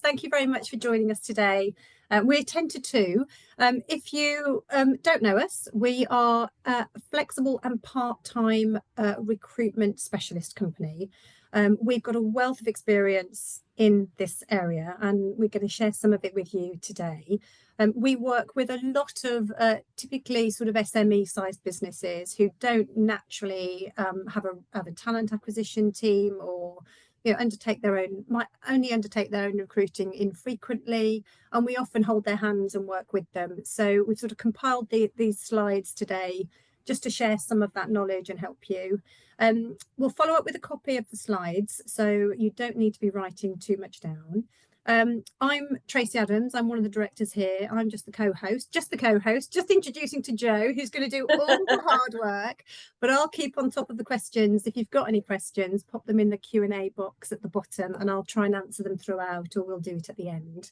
Thank you very much for joining us today. We're Ten2Two. If you don't know us, we are a flexible and part-time recruitment specialist company. We've got a wealth of experience in this area, and we're going to share some of it with you today. We work with a lot of typically sort of SME-sized businesses who don't naturally have a talent acquisition team, or might only undertake their own recruiting infrequently, and we often hold their hands and work with them. So we've sort of compiled these slides today just to share some of that knowledge and help you. We'll follow up with a copy of the slides, so you don't need to be writing too much down. I'm Tracy Adams. I'm one of the directors here. I'm just the co-host, just introducing to Joe, who's going to do all the hard work, but I'll keep on top of the questions. If you've got any questions, pop them in the Q&A box at the bottom and I'll try and answer them throughout, or we'll do it at the end.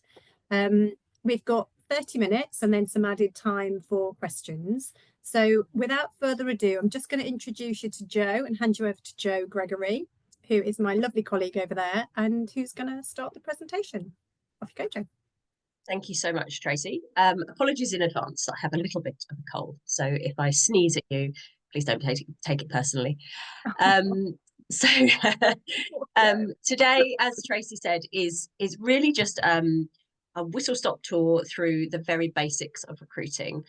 We've got 30 minutes and then some added time for questions. So without further ado, I'm just going to introduce you to Joe and hand you over to Joe Gregory, who is my lovely colleague over there and who's going to start the presentation. Off you go, Joe. Thank you so much, Tracy. Apologies in advance. I have a little bit of a cold, so if I sneeze at you, please don't take it personally. Today, as Tracy said, is really just a whistle-stop tour through the very basics of recruiting.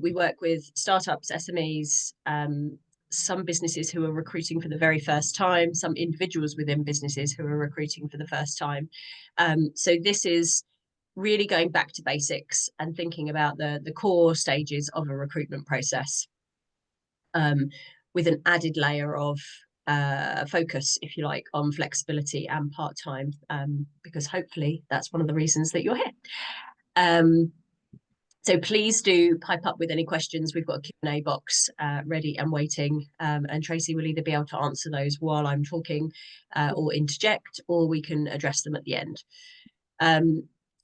We work with startups, SMEs, some businesses who are recruiting for the very first time, some individuals within businesses who are recruiting for the first time. So this is really going back to basics and thinking about the core stages of a recruitment process, with an added layer of focus, if you like, on flexibility and part-time, because hopefully that's one of the reasons that you're here. So please do pipe up with any questions. We've got a Q&A box ready and waiting, and Tracy will either be able to answer those while I'm talking or interject, or we can address them at the end.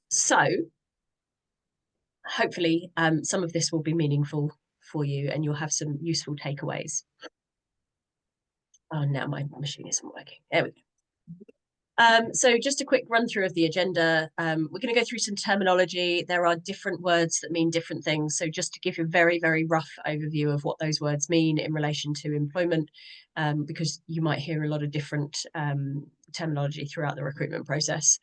So hopefully some of this will be meaningful for you and you'll have some useful takeaways. Oh, now my machine isn't working. There we go. So just a quick run through of the agenda. We're going to go through some terminology. There are different words that mean different things. So just to give you a very, very rough overview of what those words mean in relation to employment, because you might hear a lot of different terminology throughout the recruitment process.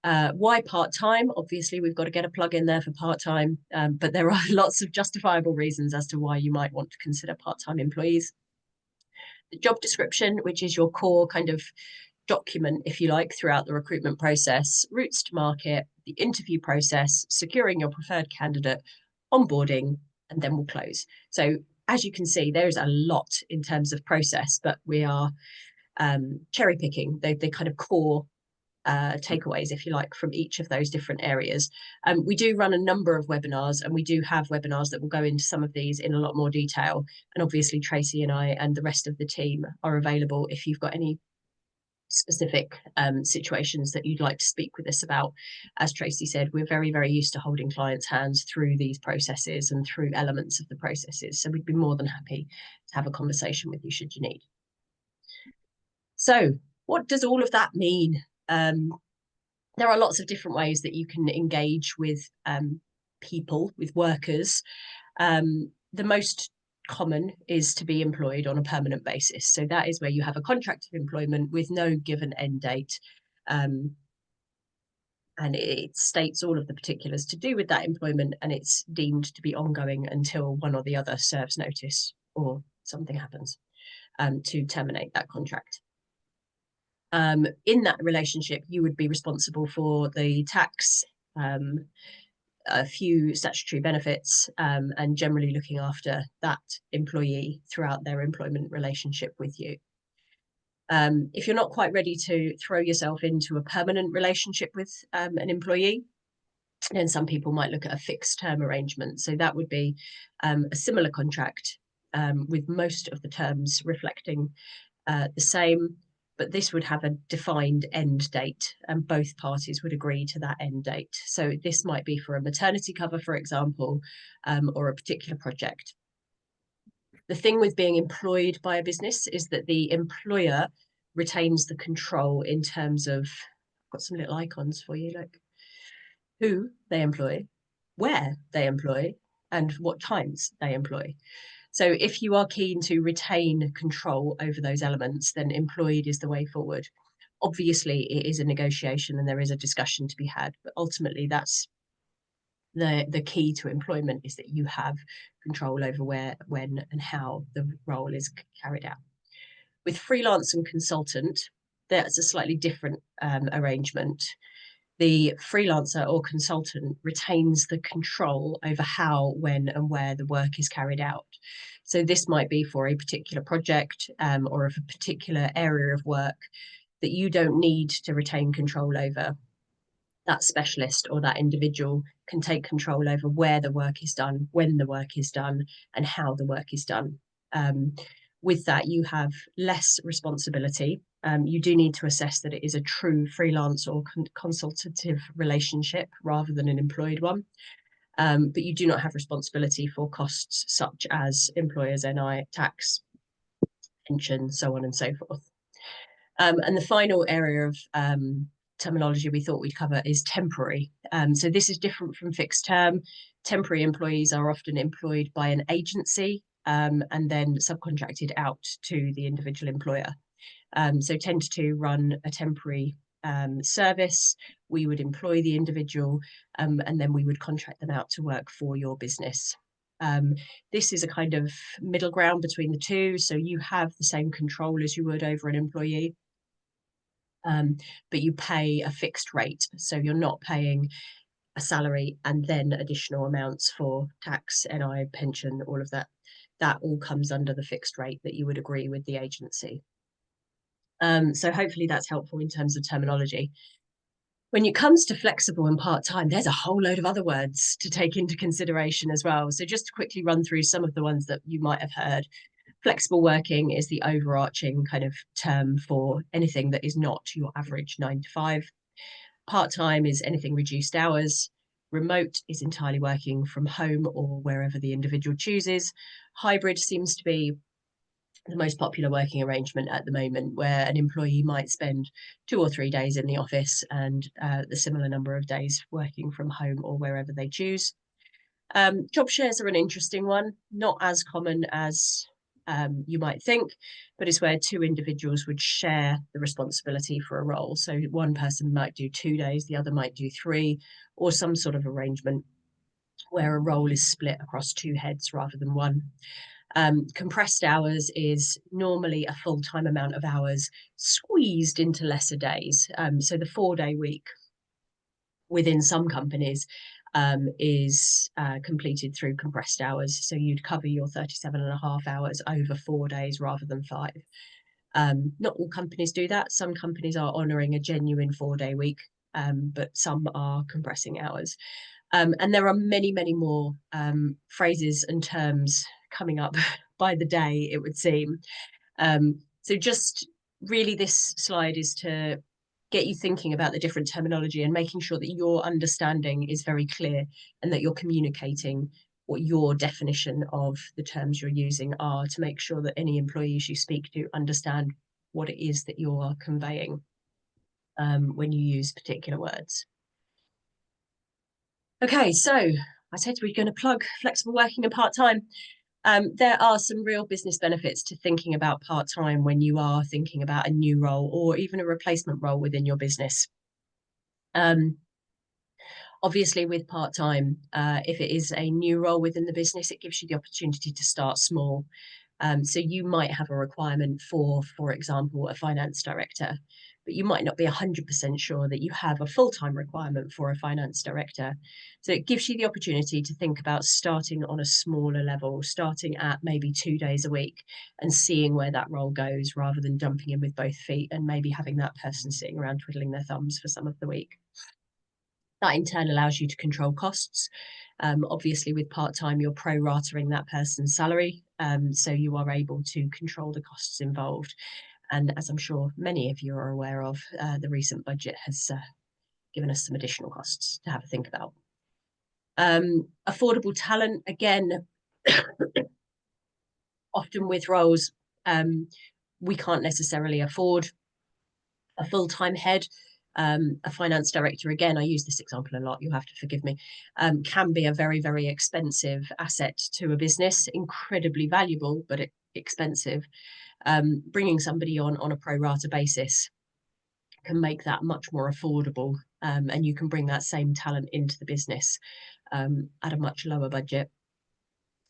Why part-time? Obviously, we've got to get a plug in there for part-time, but there are lots of justifiable reasons as to why you might want to consider part-time employees. The job description, which is your core kind of document, if you like, throughout the recruitment process, routes to market, the interview process, securing your preferred candidate, onboarding, and then we'll close. So as you can see, there's a lot in terms of process, but we are cherry picking the kind of core takeaways, if you like, from each of those different areas. We do run a number of webinars, and we do have webinars that will go into some of these in a lot more detail. And obviously Tracy and I and the rest of the team are available if you've got any specific situations that you'd like to speak with us about. As Tracy said, we're very, very used to holding clients' hands through these processes and through elements of the processes. So we'd be more than happy to have a conversation with you should you need. So what does all of that mean? There are lots of different ways that you can engage with people, with workers. The most common is to be employed on a permanent basis. So that is where you have a contract of employment with no given end date. And it states all of the particulars to do with that employment, and it's deemed to be ongoing until one or the other serves notice or something happens to terminate that contract. In that relationship, you would be responsible for the tax, a few statutory benefits, and generally looking after that employee throughout their employment relationship with you. If you're not quite ready to throw yourself into a permanent relationship with an employee, then some people might look at a fixed term arrangement. So that would be a similar contract with most of the terms reflecting the same, but this would have a defined end date and both parties would agree to that end date. So this might be for a maternity cover, for example, or a particular project. The thing with being employed by a business is that the employer retains the control in terms of, I've got some little icons for you, like who they employ, where they employ, and what times they employ. So if you are keen to retain control over those elements, then employed is the way forward. Obviously, it is a negotiation and there is a discussion to be had, but ultimately that's the key to employment, is that you have control over where, when, and how the role is carried out. With freelance and consultant, that's a slightly different arrangement. The freelancer or consultant retains the control over how, when, and where the work is carried out. So this might be for a particular project or of a particular area of work that you don't need to retain control over. That specialist or that individual can take control over where the work is done, when the work is done, and how the work is done. With that, you have less responsibility. You do need to assess that it is a true freelance or consultative relationship rather than an employed one. But you do not have responsibility for costs such as employers' NI, tax, pension, so on and so forth. And the final area of terminology we thought we'd cover is temporary. So this is different from fixed term. Temporary employees are often employed by an agency and then subcontracted out to the individual employer. So Ten2Two run a temporary service. We would employ the individual and then we would contract them out to work for your business. This is a kind of middle ground between the two. So you have the same control as you would over an employee. But you pay a fixed rate. So you're not paying a salary and then additional amounts for tax, NI, pension, all of that. That all comes under the fixed rate that you would agree with the agency. So hopefully that's helpful in terms of terminology. When it comes to flexible and part-time, there's a whole load of other words to take into consideration as well. So just to quickly run through some of the ones that you might have heard. Flexible working is the overarching kind of term for anything that is not your average 9 to 5. Part-time is anything reduced hours. Remote is entirely working from home or wherever the individual chooses. Hybrid seems to be the most popular working arrangement at the moment, where an employee might spend 2 or 3 days in the office and the similar number of days working from home or wherever they choose. Job shares are an interesting one, not as common as you might think, but it's where 2 individuals would share the responsibility for a role. So one person might do 2 days, the other might do 3, or some sort of arrangement where a role is split across 2 heads rather than one. Compressed hours is normally a full-time amount of hours squeezed into lesser days. So the 4-day week within some companies is completed through compressed hours. So you'd cover your 37.5 hours over 4 days rather than 5. Not all companies do that. Some companies are honouring a genuine 4-day week, but some are compressing hours. And there are many, many more phrases and terms coming up by the day, it would seem. So just really this slide is to get you thinking about the different terminology and making sure that your understanding is very clear and that you're communicating what your definition of the terms you're using are, to make sure that any employees you speak to understand what it is that you're conveying when you use particular words. Okay, so I said we're going to plug flexible working and part-time. There are some real business benefits to thinking about part-time when you are thinking about a new role or even a replacement role within your business. Obviously, with part-time, if it is a new role within the business, it gives you the opportunity to start small. So you might have a requirement for example, a finance director, but you might not be 100% sure that you have a full-time requirement for a finance director. So it gives you the opportunity to think about starting on a smaller level, starting at maybe 2 days a week and seeing where that role goes, rather than jumping in with both feet and maybe having that person sitting around twiddling their thumbs for some of the week. That in turn allows you to control costs. Obviously, with part-time, you're pro-ratering that person's salary, so you are able to control the costs involved. And as I'm sure many of you are aware of, the recent budget has given us some additional costs to have a think about. Affordable talent, again, often with roles, we can't necessarily afford a full-time head. A finance director, again, I use this example a lot, you'll have to forgive me, can be a very, very expensive asset to a business, incredibly valuable, but expensive. Bringing somebody on a pro rata basis can make that much more affordable, and you can bring that same talent into the business at a much lower budget.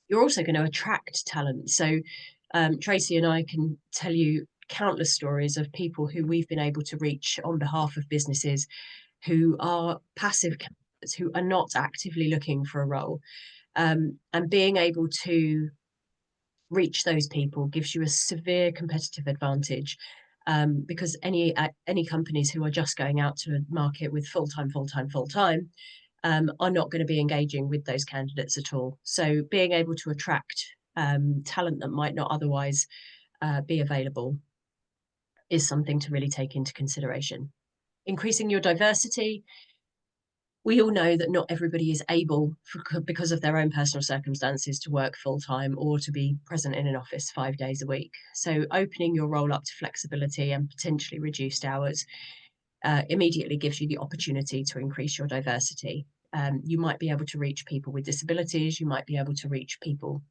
You're also going to attract talent. So Tracy and I can tell you countless stories of people who we've been able to reach on behalf of businesses who are passive candidates, who are not actively looking for a role. And being able to reach those people gives you a severe competitive advantage, because any companies who are just going out to a market with full-time are not going to be engaging with those candidates at all. So being able to attract talent that might not otherwise be available is something to really take into consideration. Increasing your diversity. We all know that not everybody is able, because of their own personal circumstances, to work full-time or to be present in an office 5 days a week. So opening your role up to flexibility and potentially reduced hours immediately gives you the opportunity to increase your diversity. You might be able to reach people with disabilities, you might be able to reach people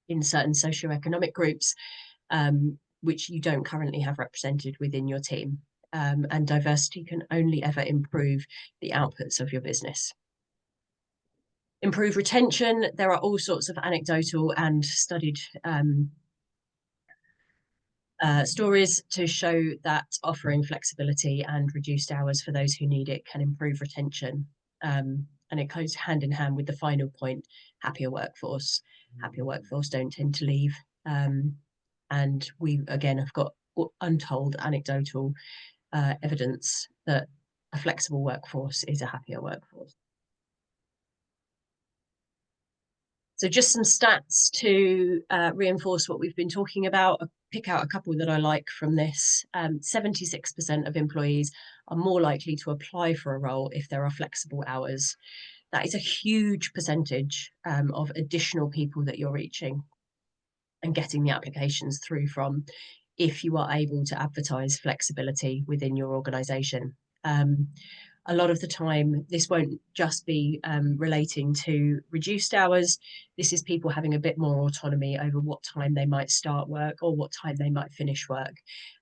in certain socioeconomic groups, which you don't currently have represented within your team. And diversity can only ever improve the outputs of your business. Improve retention. There are all sorts of anecdotal and studied stories to show that offering flexibility and reduced hours for those who need it can improve retention. And it goes hand in hand with the final point, happier workforce. Happier workforce don't tend to leave. And we, again, have got untold anecdotal evidence that a flexible workforce is a happier workforce. So just some stats to reinforce what we've been talking about. I'll pick out a couple that I like from this. 76% of employees are more likely to apply for a role if there are flexible hours. That is a huge percentage of additional people that you're reaching and getting the applications through from, if you are able to advertise flexibility within your organisation. A lot of the time, this won't just be relating to reduced hours. This is people having a bit more autonomy over what time they might start work or what time they might finish work.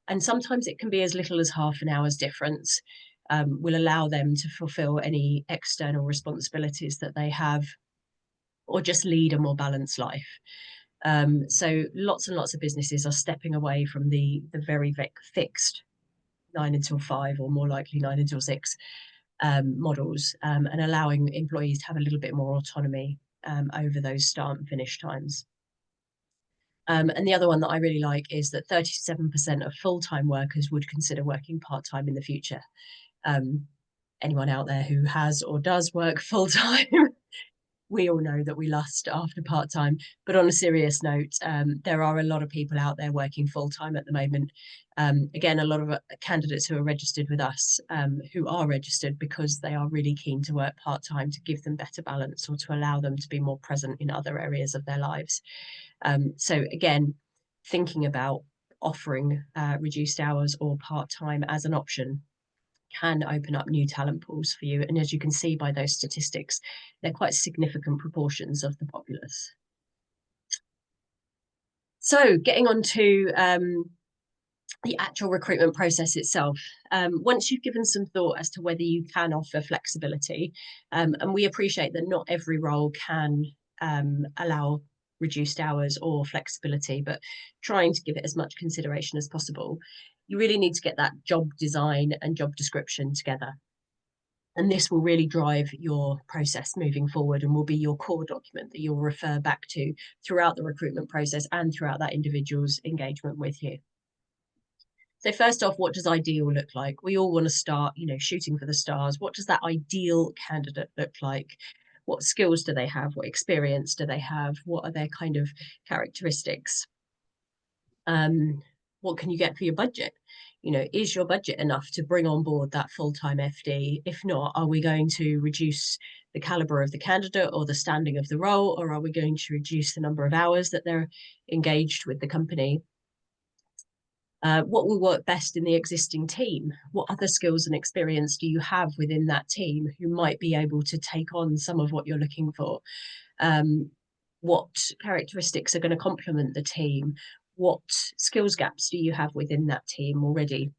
And sometimes it can be as little as half an hour's difference, will allow them to fulfill any external responsibilities that they have, or just lead a more balanced life. So lots and lots of businesses are stepping away from the very fixed 9 until 5, or more likely 9 until 6 models, and allowing employees to have a little bit more autonomy over those start and finish times. And the other one that I really like is that 37% of full-time workers would consider working part-time in the future. Anyone out there who has or does work full-time, we all know that we lust after part-time. But on a serious note, there are a lot of people out there working full-time at the moment. Again, a lot of candidates who are registered with us, who are registered because they are really keen to work part-time to give them better balance, or to allow them to be more present in other areas of their lives. So again, thinking about offering reduced hours or part-time as an option can open up new talent pools for you. And as you can see by those statistics, they're quite significant proportions of the populace. So getting on to the actual recruitment process itself. Once you've given some thought as to whether you can offer flexibility, and we appreciate that not every role can allow reduced hours or flexibility, but trying to give it as much consideration as possible, you really need to get that job design and job description together. And this will really drive your process moving forward, and will be your core document that you'll refer back to throughout the recruitment process and throughout that individual's engagement with you. So first off, what does ideal look like? We all want to start, shooting for the stars. What does that ideal candidate look like? What skills do they have? What experience do they have? What are their kind of characteristics? What can you get for your budget? Is your budget enough to bring on board that full-time FD? If not, are we going to reduce the caliber of the candidate or the standing of the role, or are we going to reduce the number of hours that they're engaged with the company? What will work best in the existing team? What other skills and experience do you have within that team who might be able to take on some of what you're looking for? What characteristics are going to complement the team? What skills gaps do you have within that team already?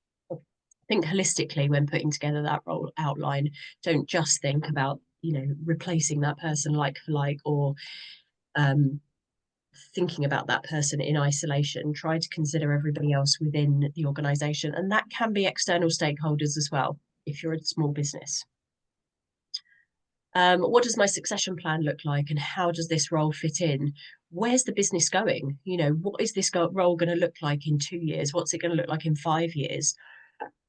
Think holistically when putting together that role outline. Don't just think about, replacing that person like for like, or thinking about that person in isolation. Try to consider everybody else within the organization, and that can be external stakeholders as well if you're a small business. What does my succession plan look like, and how does this role fit in? Where's the business going? What is this role going to look like in 2 years? What's it going to look like in 5 years?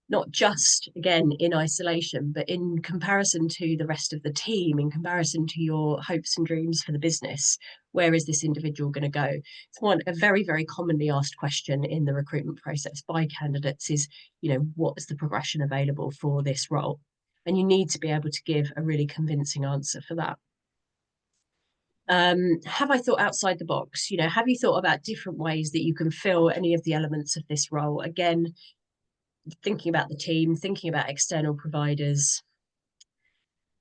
Not just, again, in isolation, but in comparison to the rest of the team, in comparison to your hopes and dreams for the business. Where is this individual going to go? It's a very, very commonly asked question in the recruitment process by candidates is, what is the progression available for this role? And you need to be able to give a really convincing answer for that. Have I thought outside the box? Have you thought about different ways that you can fill any of the elements of this role? Again, thinking about the team, thinking about external providers.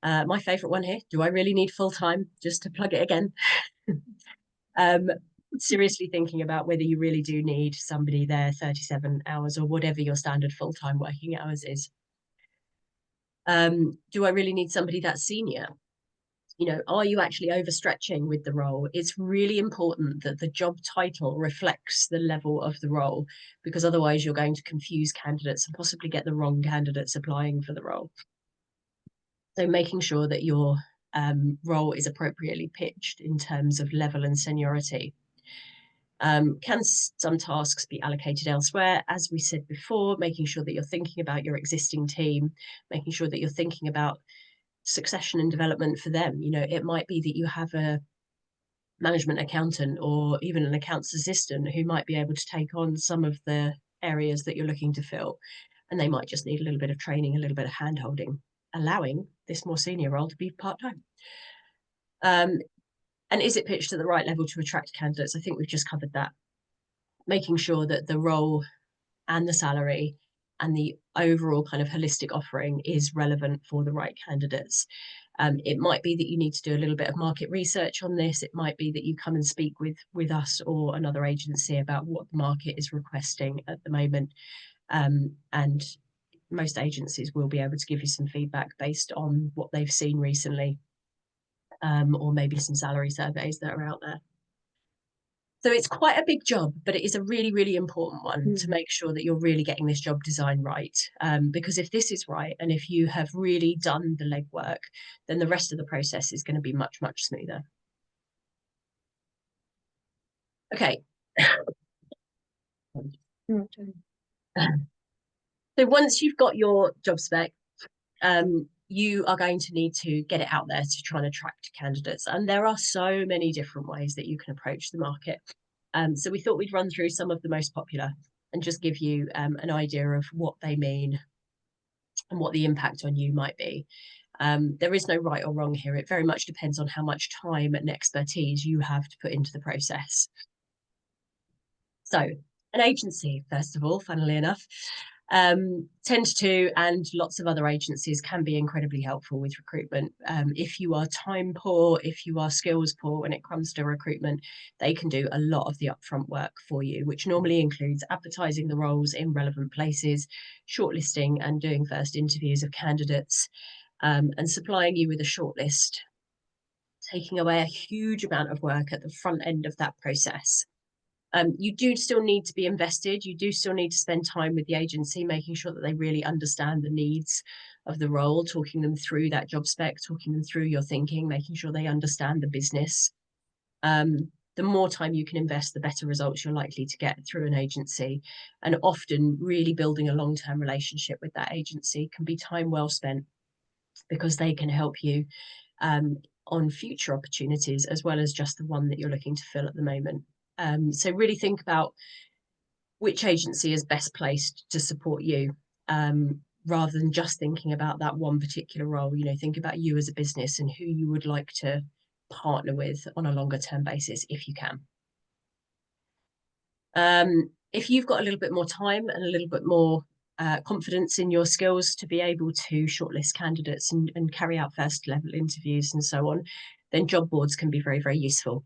My favorite one here, do I really need full-time? Just to plug it again. Seriously thinking about whether you really do need somebody there 37 hours or whatever your standard full-time working hours is. Do I really need somebody that's senior? Are you actually overstretching with the role? It's really important that the job title reflects the level of the role, because otherwise you're going to confuse candidates and possibly get the wrong candidates applying for the role. So making sure that your role is appropriately pitched in terms of level and seniority. Can some tasks be allocated elsewhere? As we said before, making sure that you're thinking about your existing team, making sure that you're thinking about succession and development for them. It might be that you have a management accountant or even an accounts assistant who might be able to take on some of the areas that you're looking to fill, and they might just need a little bit of training, a little bit of hand-holding, allowing this more senior role to be part-time. And is it pitched at the right level to attract candidates? I think we've just covered that. Making sure that the role and the salary and the overall kind of holistic offering is relevant for the right candidates. It might be that you need to do a little bit of market research on this. It might be that you come and speak with us or another agency about what the market is requesting at the moment. And most agencies will be able to give you some feedback based on what they've seen recently, or maybe some salary surveys that are out there. So it's quite a big job, but it is a really, really important one to make sure that you're really getting this job design right. Because if this is right, and if you have really done the legwork, then the rest of the process is going to be much, much smoother. Okay. So once you've got your job spec, you are going to need to get it out there to try and attract candidates. And there are so many different ways that you can approach the market. So we thought we'd run through some of the most popular and just give you an idea of what they mean and what the impact on you might be. There is no right or wrong here. It very much depends on how much time and expertise you have to put into the process. So an agency, first of all, funnily enough. Ten2Two and lots of other agencies can be incredibly helpful with recruitment. If you are time poor, if you are skills poor when it comes to recruitment, they can do a lot of the upfront work for you, which normally includes advertising the roles in relevant places, shortlisting and doing first interviews of candidates, and supplying you with a shortlist, taking away a huge amount of work at the front end of that process. You do still need to be invested. You do still need to spend time with the agency, making sure that they really understand the needs of the role, talking them through that job spec, talking them through your thinking, making sure they understand the business. The more time you can invest, the better results you're likely to get through an agency. And often really building a long-term relationship with that agency can be time well spent, because they can help you on future opportunities as well as just the one that you're looking to fill at the moment. So really think about which agency is best placed to support you, rather than just thinking about that one particular role. Think about you as a business and who you would like to partner with on a longer term basis if you can. If you've got a little bit more time and a little bit more confidence in your skills to be able to shortlist candidates and carry out first level interviews and so on, then job boards can be very, very useful.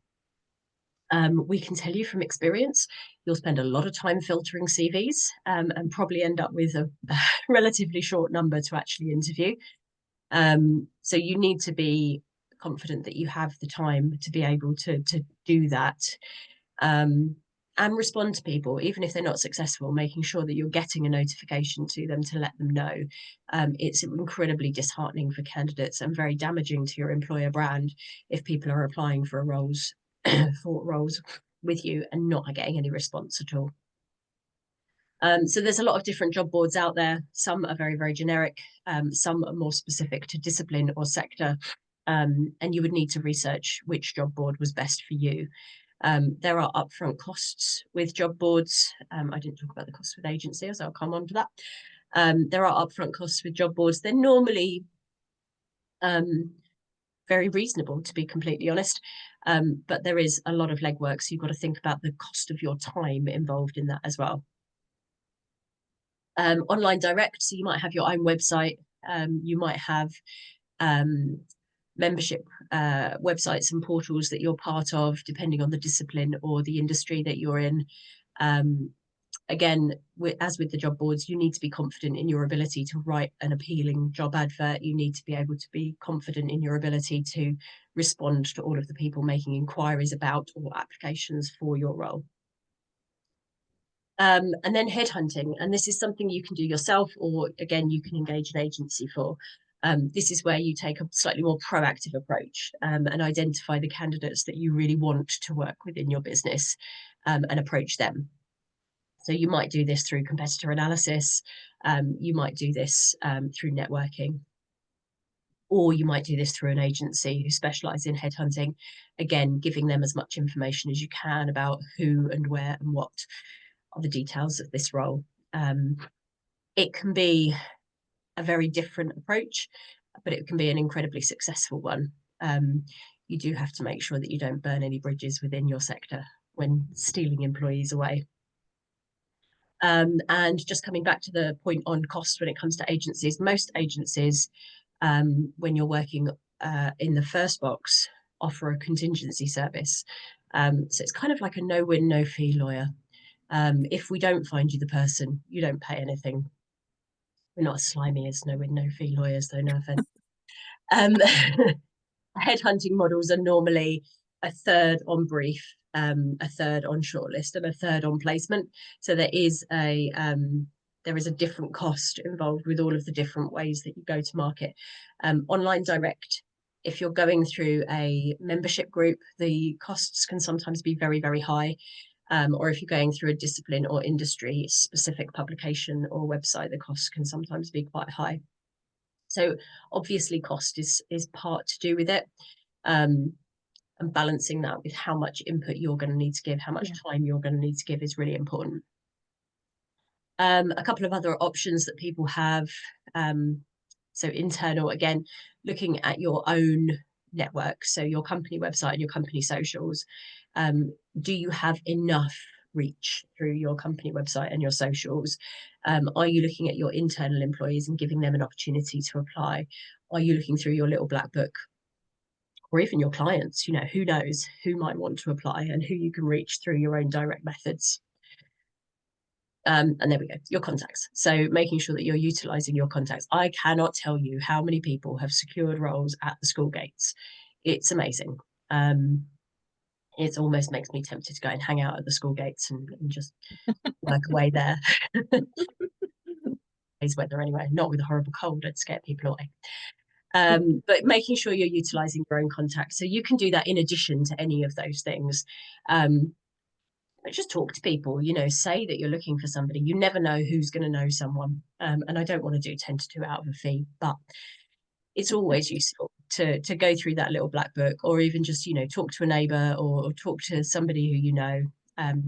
We can tell you from experience, you'll spend a lot of time filtering CVs and probably end up with a relatively short number to actually interview. So you need to be confident that you have the time to be able to do that. And respond to people, even if they're not successful, making sure that you're getting a notification to them to let them know. It's incredibly disheartening for candidates and very damaging to your employer brand if people are applying for roles with you and not getting any response at all. So there's a lot of different job boards out there. Some are very, very generic. Some are more specific to discipline or sector. And you would need to research which job board was best for you. There are upfront costs with job boards. I didn't talk about the costs with agencies, so I'll come on to that. There are upfront costs with job boards. They're normally very reasonable, to be completely honest. But there is a lot of legwork, so you've got to think about the cost of your time involved in that as well. Online direct, so you might have your own website. You might have membership websites and portals that you're part of, depending on the discipline or the industry that you're in. Again, as with the job boards, you need to be confident in your ability to write an appealing job advert. You need to be able to be confident in your ability to respond to all of the people making inquiries about or applications for your role. And then headhunting, and this is something you can do yourself, or again, you can engage an agency for. This is where you take a slightly more proactive approach and identify the candidates that you really want to work within your business and approach them. So you might do this through competitor analysis, you might do this through networking, or you might do this through an agency who specialise in headhunting, again, giving them as much information as you can about who and where and what are the details of this role. It can be a very different approach, but it can be an incredibly successful one. You do have to make sure that you don't burn any bridges within your sector when stealing employees away. And just coming back to the point on cost when it comes to agencies, most agencies, when you're working in the first box, offer a contingency service. So it's kind of like a no-win, no-fee lawyer. If we don't find you the person, you don't pay anything. We're not as slimy as no-win, no-fee lawyers, though, no offense. Headhunting models are normally a third on brief, a third on shortlist, and a third on placement. So there is a different cost involved with all of the different ways that you go to market. Online direct, if you're going through a membership group, the costs can sometimes be very, very high. Or if you're going through a discipline or industry specific publication or website, the costs can sometimes be quite high. So obviously cost is part to do with it. And balancing that with how much input you're going to need to give, how much time you're going to need to give is really important. A couple of other options that people have. So internal, again, looking at your own network, so your company website and your company socials. Do you have enough reach through your company website and your socials? Are you looking at your internal employees and giving them an opportunity to apply? Are you looking through your little black book? Or even your clients, who knows who might want to apply and who you can reach through your own direct methods. And there we go, your contacts. So making sure that you're utilising your contacts. I cannot tell you how many people have secured roles at the school gates. It's amazing. It almost makes me tempted to go and hang out at the school gates and just work away there. It's weather anyway, not with a horrible cold, I'd scare people away. But making sure you're utilising your own contacts. So you can do that in addition to any of those things. But just talk to people, say that you're looking for somebody. You never know who's going to know someone. And I don't want to do 10-2 out of a fee, but it's always useful to go through that little black book, or even just, talk to a neighbour or talk to somebody who you know.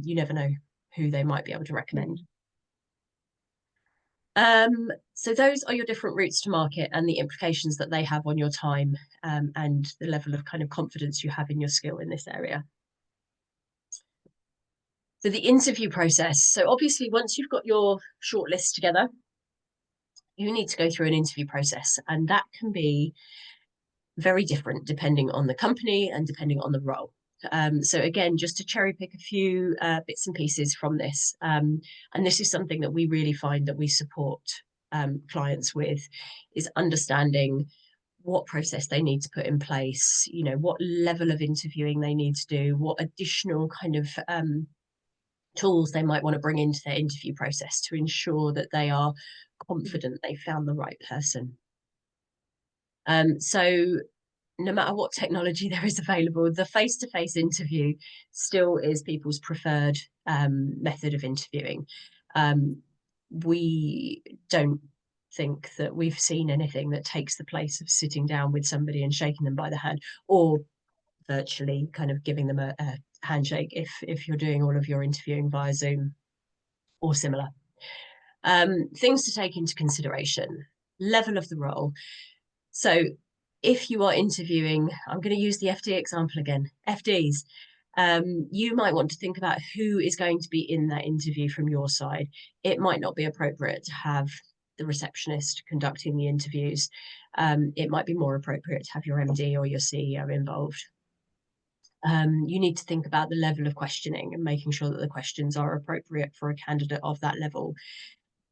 You never know who they might be able to recommend. So those are your different routes to market and the implications that they have on your time and the level of kind of confidence you have in your skill in this area. So the interview process. So obviously, once you've got your shortlist together, you need to go through an interview process, and that can be very different depending on the company and depending on the role. So again, just to cherry pick a few bits and pieces from this, and this is something that we really find that we support clients with, is understanding what process they need to put in place, you know, what level of interviewing they need to do, what additional kind of tools they might want to bring into their interview process to ensure that they are confident they found the right person. So no matter what technology there is available, the face-to-face interview still is people's preferred method of interviewing. We don't think that we've seen anything that takes the place of sitting down with somebody and shaking them by the hand, or virtually kind of giving them a handshake if you're doing all of your interviewing via Zoom or similar. Things to take into consideration: level of the role. So if you are interviewing, I'm going to use the FD example again, FDs, you might want to think about who is going to be in that interview from your side. It might not be appropriate to have the receptionist conducting the interviews. It might be more appropriate to have your MD or your CEO involved. You need to think about the level of questioning and making sure that the questions are appropriate for a candidate of that level.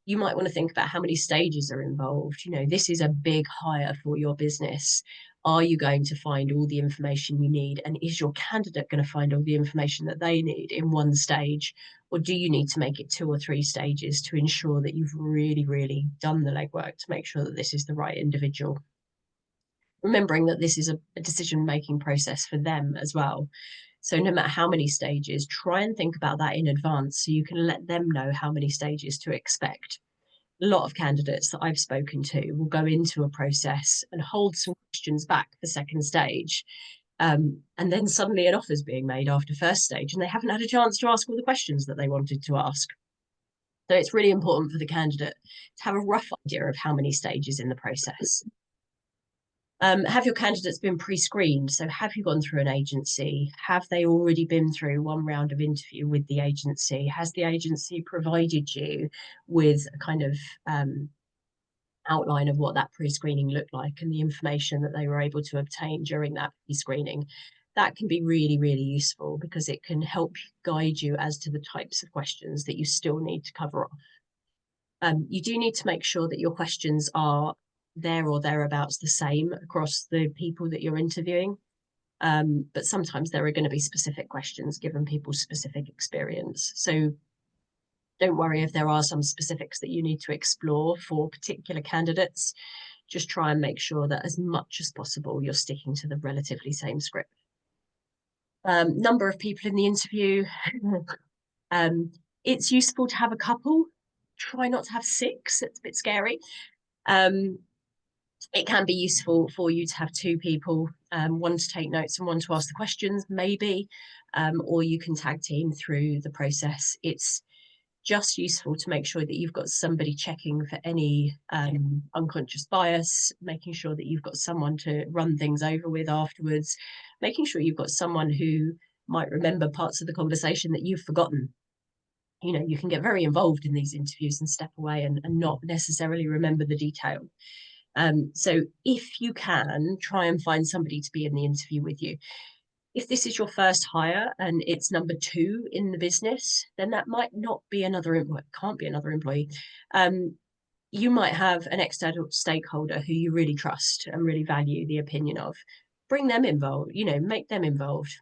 You might want to think about how many stages are involved. You know, this is a big hire for your business. Are you going to find all the information you need? And is your candidate going to find all the information that they need in one stage? Or do you need to make it 2 or 3 stages to ensure that you've really, really done the legwork to make sure that this is the right individual? Remembering that this is a decision-making process for them as well. So no matter how many stages, try and think about that in advance so you can let them know how many stages to expect. A lot of candidates that I've spoken to will go into a process and hold some questions back for second stage. And then suddenly an offer's being made after first stage and they haven't had a chance to ask all the questions that they wanted to ask. So it's really important for the candidate to have a rough idea of how many stages in the process. Have your candidates been pre-screened? So have you gone through an agency? Have they already been through one round of interview with the agency? Has the agency provided you with a kind of outline of what that pre-screening looked like and the information that they were able to obtain during that pre-screening? That can be really, really useful because it can help guide you as to the types of questions that you still need to cover off. You do need to make sure that your questions are there or thereabouts the same across the people that you're interviewing. But sometimes there are going to be specific questions given people's specific experience. So don't worry if there are some specifics that you need to explore for particular candidates. Just try and make sure that as much as possible, you're sticking to the relatively same script. Number of people in the interview. It's useful to have a couple. Try not to have 6. It's a bit scary. It can be useful for you to have 2 people, one to take notes and one to ask the questions, maybe, or you can tag team through the process. It's just useful to make sure that you've got somebody checking for any unconscious bias, making sure that you've got someone to run things over with afterwards, making sure you've got someone who might remember parts of the conversation that you've forgotten. You know, you can get very involved in these interviews and step away and not necessarily remember the detail. So if you can, try and find somebody to be in the interview with you. If this is your first hire and it's number 2 in the business, then that might not be another employee, can't be another employee. You might have an external stakeholder who you really trust and really value the opinion of. Bring them involved, you know, make them involved.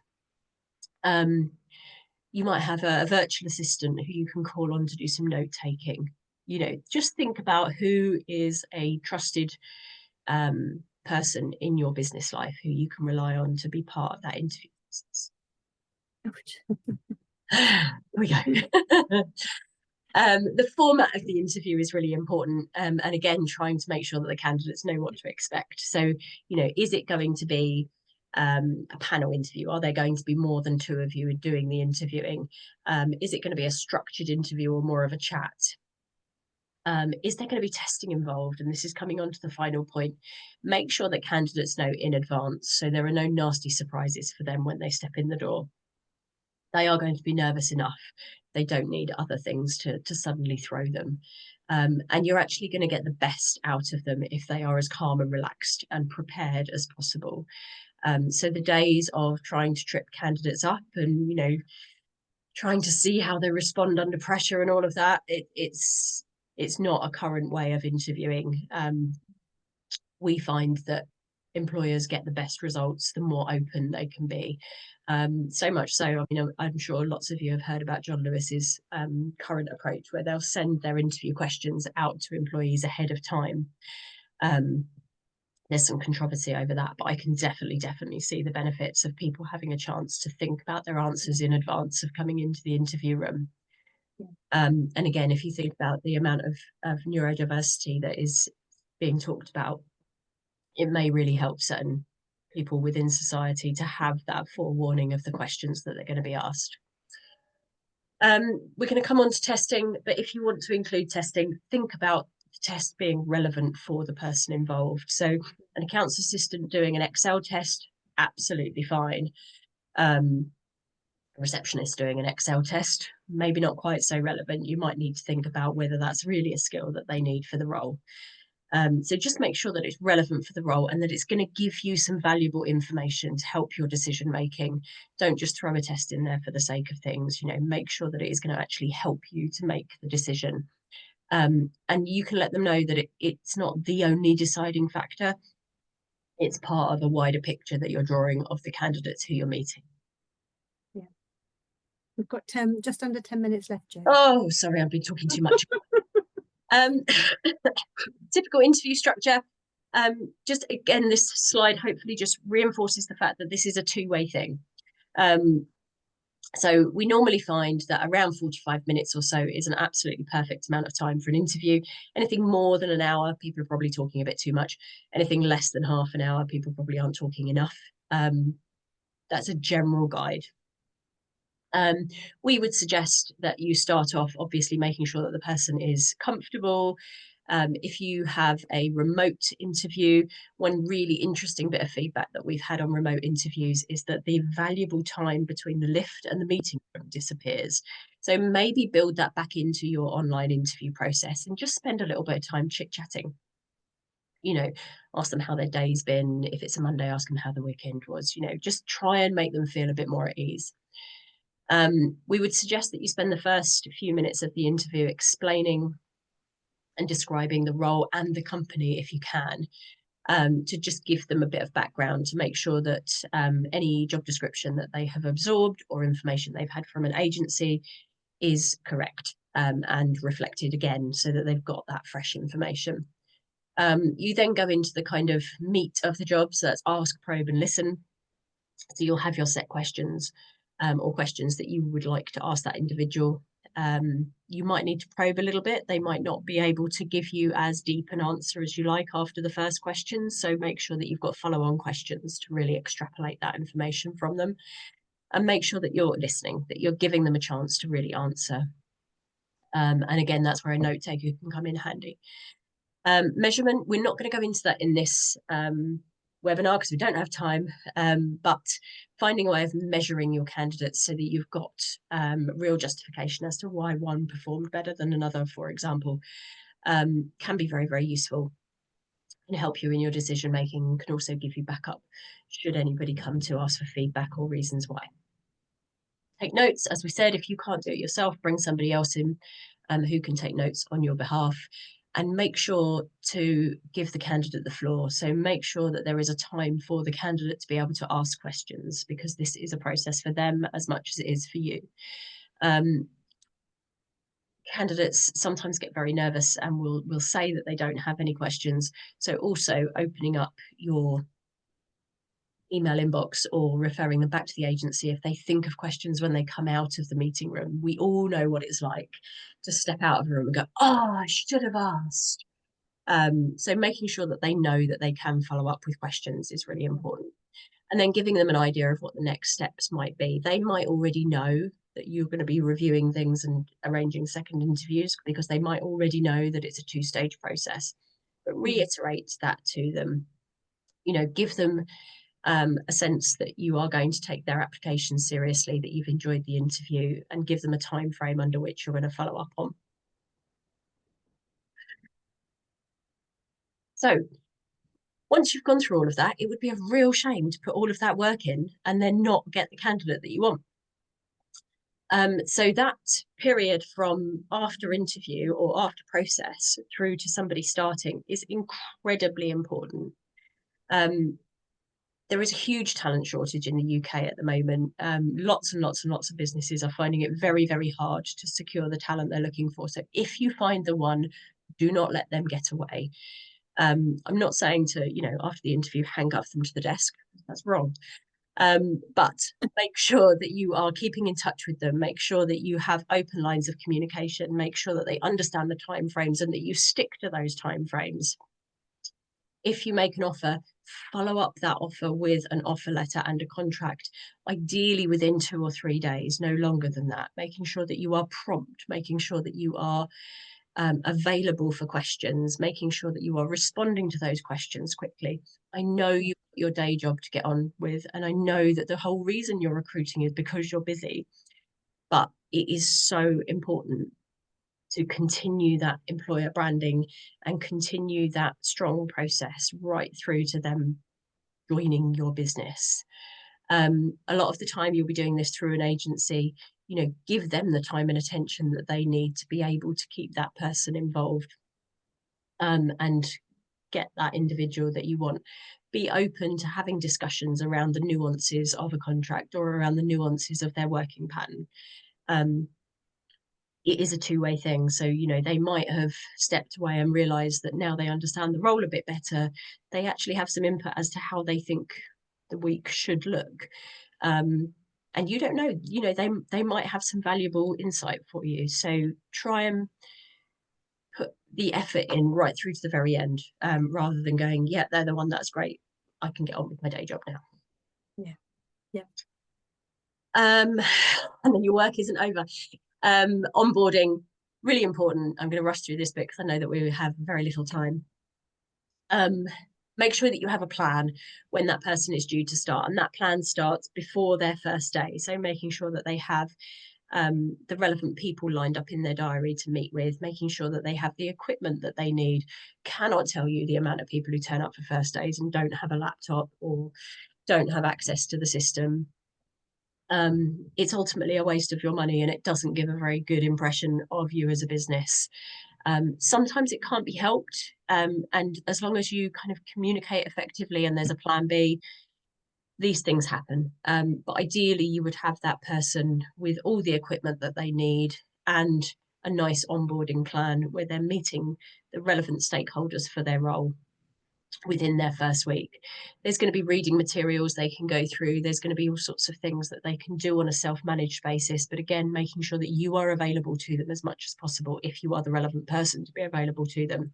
You might have a virtual assistant who you can call on to do some note taking. You know, just think about who is a trusted person in your business life who you can rely on to be part of that interview process. Here we go. The format of the interview is really important. And again, trying to make sure that the candidates know what to expect. So, you know, is it going to be a panel interview? Are there going to be more than 2 of you doing the interviewing? Is it going to be a structured interview or more of a chat? Is there going to be testing involved? And this is coming on to the final point. Make sure that candidates know in advance so there are no nasty surprises for them when they step in the door. they are going to be nervous enough. They don't need other things to suddenly throw them. And you're actually going to get the best out of them if they are as calm and relaxed and prepared as possible. So the days of trying to trip candidates up and, you know, trying to see how they respond under pressure and all of that, it's not a current way of interviewing. We find that employers get the best results the more open they can be. So much so, I mean, I'm sure lots of you have heard about John Lewis's current approach, where they'll send their interview questions out to employees ahead of time. There's some controversy over that, but I can definitely see the benefits of people having a chance to think about their answers in advance of coming into the interview room. And again, if you think about the amount of neurodiversity that is being talked about, it may really help certain people within society to have that forewarning of the questions that they're going to be asked. We're going to come on to testing, but if you want to include testing, think about the test being relevant for the person involved. So an accounts assistant doing an Excel test, absolutely fine. A receptionist doing an Excel test, maybe not quite so relevant. You might need to think about whether that's really a skill that they need for the role. So just make sure that it's relevant for the role and that it's going to give you some valuable information to help your decision making. Don't just throw a test in there for the sake of things. You know, make sure that it is going to actually help you to make the decision. And you can let them know that it's not the only deciding factor. It's part of a wider picture that you're drawing of the candidates who you're meeting. Yeah. We've got just under 10 minutes left, Jo. Oh, sorry, I've been talking too much. Typical interview structure. Just again, this slide hopefully just reinforces the fact that this is a two-way thing. So we normally find that around 45 minutes or so is an absolutely perfect amount of time for an interview. Anything more than an hour, people are probably talking a bit too much. Anything less than half an hour, people probably aren't talking enough. That's a general guide. We would suggest that you start off obviously making sure that the person is comfortable. If you have a remote interview, one really interesting bit of feedback that we've had on remote interviews is that the valuable time between the lift and the meeting room disappears. So maybe build that back into your online interview process and just spend a little bit of time chit-chatting. You know, ask them how their day's been. If it's a Monday, ask them how the weekend was. You know, just try and make them feel a bit more at ease. We would suggest that you spend the first few minutes of the interview explaining and describing the role and the company if you can, to just give them a bit of background to make sure that any job description that they have absorbed or information they've had from an agency is correct and reflected again so that they've got that fresh information. You then go into the kind of meat of the job, so that's ask, probe and listen. So you'll have your set questions or questions that you would like to ask that individual. You might need to probe a little bit. They might not be able to give you as deep an answer as you like after the first question. So make sure that you've got follow-on questions to really extrapolate that information from them. And make sure that you're listening, that you're giving them a chance to really answer. And again, that's where a note taker can come in handy. Measurement, we're not going to go into that in this webinar because we don't have time, but finding a way of measuring your candidates so that you've got real justification as to why one performed better than another, for example, can be very useful and help you in your decision making, can also give you backup should anybody come to ask for feedback or reasons why. Take notes, as we said, if you can't do it yourself, bring somebody else in who can take notes on your behalf. And make sure to give the candidate the floor. So make sure that there is a time for the candidate to be able to ask questions, because this is a process for them as much as it is for you. Candidates sometimes get very nervous and will say that they don't have any questions. So also opening up your email inbox or referring them back to the agency if they think of questions when they come out of the meeting room. We all know what it's like to step out of a room and go, oh, I should have asked. So making sure that they know that they can follow up with questions is really important. And then giving them an idea of what the next steps might be. They might already know that you're going to be reviewing things and arranging second interviews, because they might already know that it's a two-stage process. But reiterate that to them. You know, give them a sense that you are going to take their application seriously, that you've enjoyed the interview, and give them a time frame under which you're going to follow up on. So once you've gone through all of that, it would be a real shame to put all of that work in and then not get the candidate that you want. So that period from after interview or after process through to somebody starting is incredibly important. There is a huge talent shortage in the UK at the moment. Lots and lots and lots of businesses are finding it very, very hard to secure the talent they're looking for. So if you find the one, do not let them get away. I'm not saying to, after the interview, handcuff them to the desk. That's wrong. But make sure that you are keeping in touch with them. Make sure that you have open lines of communication. Make sure that they understand the timeframes and that you stick to those timeframes. If you make an offer, follow up that offer with an offer letter and a contract, ideally within 2 or 3 days, no longer than that, making sure that you are prompt, making sure that you are available for questions, making sure that you are responding to those questions quickly. I know you've got your day job to get on with, and I know that the whole reason you're recruiting is because you're busy, but it is so important to continue that employer branding and continue that strong process right through to them joining your business. A lot of the time you'll be doing this through an agency. Give them the time and attention that they need to be able to keep that person involved, and get that individual that you want. Be open to having discussions around the nuances of a contract or around the nuances of their working pattern. It is a two-way thing. So, they might have stepped away and realized that now they understand the role a bit better. They actually have some input as to how they think the week should look. And you don't know, they might have some valuable insight for you. So try and put the effort in right through to the very end, rather than going, yeah, they're the one, that's great, I can get on with my day job now. Yeah. And then your work isn't over. Onboarding, really important. I'm going to rush through this bit because I know that we have very little time. Make sure that you have a plan when that person is due to start, and that plan starts before their first day. So making sure that they have the relevant people lined up in their diary to meet with, making sure that they have the equipment that they need. Cannot tell you the amount of people who turn up for first days and don't have a laptop or don't have access to the system. It's ultimately a waste of your money, and it doesn't give a very good impression of you as a business. Sometimes it can't be helped, and as long as you kind of communicate effectively and there's a plan B, these things happen. But ideally you would have that person with all the equipment that they need and a nice onboarding plan where they're meeting the relevant stakeholders for their role within their first week. There's going to be reading materials they can go through. There's going to be all sorts of things that they can do on a self-managed basis. But again, making sure that you are available to them as much as possible, if you are the relevant person to be available to them,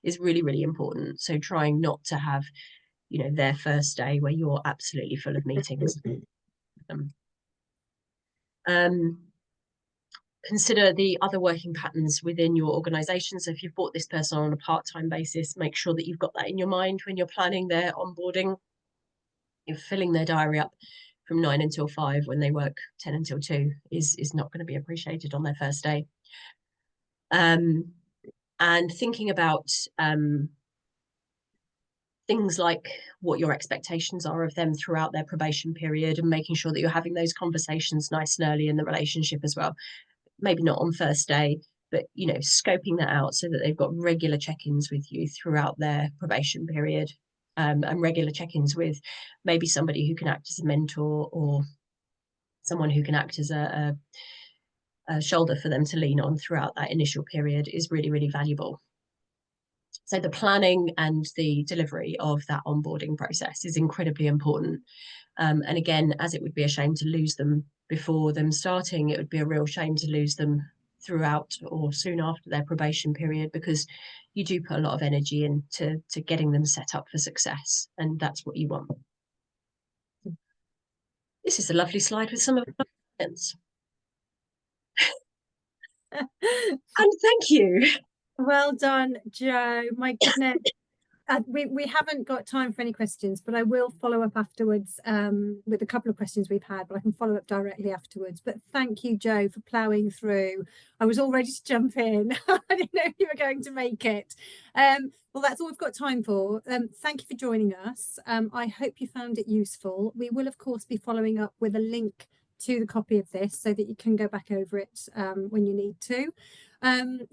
is really, really important. So trying not to have, their first day where you're absolutely full of meetings. Consider the other working patterns within your organization. So if you've brought this person on a part-time basis, make sure that you've got that in your mind when you're planning their onboarding. If filling their diary up from 9 until 5 when they work 10 until 2 is not going to be appreciated on their first day. And thinking about things like what your expectations are of them throughout their probation period, and making sure that you're having those conversations nice and early in the relationship as well. Maybe not on first day, but scoping that out so that they've got regular check-ins with you throughout their probation period, and regular check-ins with maybe somebody who can act as a mentor or someone who can act as a shoulder for them to lean on throughout that initial period is really, really valuable. So the planning and the delivery of that onboarding process is incredibly important. And again, as it would be a shame to lose them before them starting, it would be a real shame to lose them throughout or soon after their probation period, because you do put a lot of energy into getting them set up for success, and that's what you want. This is a lovely slide with some of the comments. And thank you. Well done, Jo. My goodness. we haven't got time for any questions, but I will follow up afterwards with a couple of questions we've had, but I can follow up directly afterwards. But thank you, Jo, for ploughing through. I was all ready to jump in. I didn't know you were going to make it. Well, that's all we've got time for. Thank you for joining us. I hope you found it useful. We will, of course, be following up with a link to the copy of this so that you can go back over it when you need to.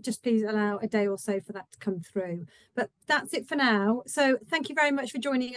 Just please allow a day or so for that to come through. But that's it for now. So thank you very much for joining us.